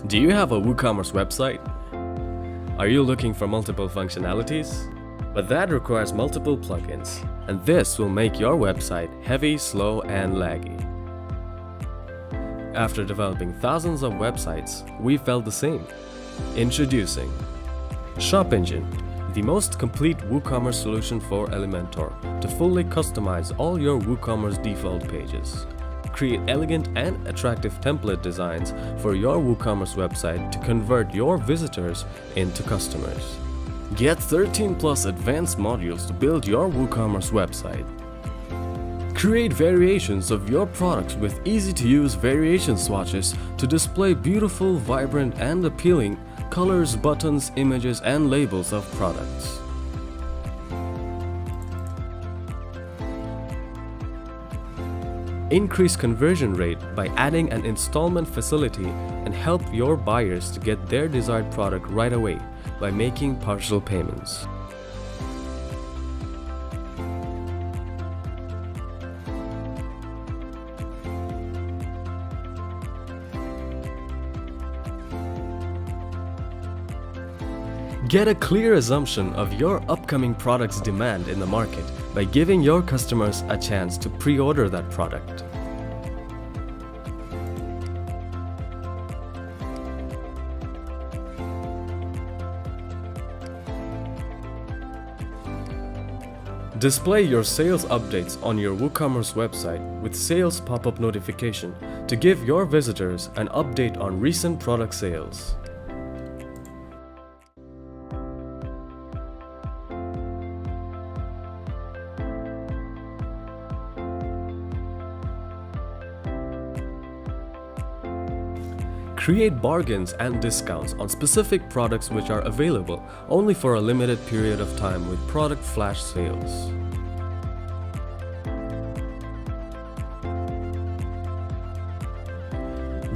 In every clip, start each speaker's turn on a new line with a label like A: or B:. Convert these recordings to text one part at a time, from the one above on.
A: Do you have a WooCommerce website? Are you looking for multiple functionalities? But that requires multiple plugins, and this will make your website heavy, slow, and laggy. After developing thousands of websites, we felt the same. Introducing ShopEngine, the most complete WooCommerce solution for Elementor to fully customize all your WooCommerce default pages. Create elegant and attractive template designs for your WooCommerce website to convert your visitors into customers. Get 13 plus advanced modules to build your WooCommerce website. Create variations of your products with easy-to-use variation swatches to display beautiful, vibrant, and appealing colors, buttons, images, and labels of products. Increase conversion rate by adding an installment facility and help your buyers to get their desired product right away by making partial payments. Get a clear assumption of your upcoming product's demand in the market by giving your customers a chance to pre-order that product. Display your sales updates on your WooCommerce website with sales pop-up notification to give your visitors an update on recent product sales. Create bargains and discounts on specific products which are available only for a limited period of time with product flash sales.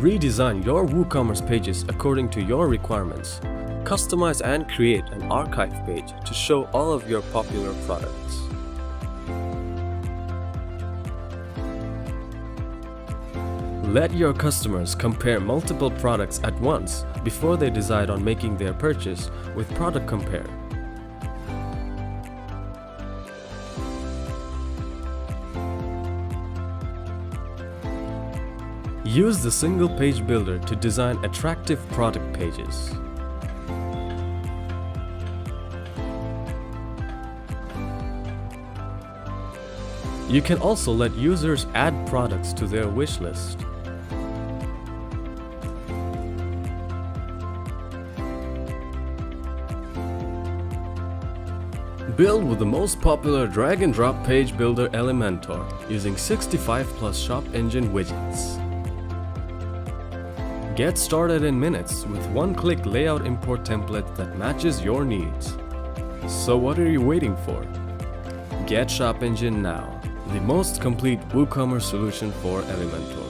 A: Redesign your WooCommerce pages according to your requirements. Customize and create an archive page to show all of your popular products. Let your customers compare multiple products at once before they decide on making their purchase with Product Compare. Use the single page builder to design attractive product pages. You can also let users add products to their wish list. Build with the most popular drag-and-drop page builder Elementor using 65 plus ShopEngine widgets. Get started in minutes with one-click layout import template that matches your needs. So what are you waiting for? Get ShopEngine now, the most complete WooCommerce solution for Elementor.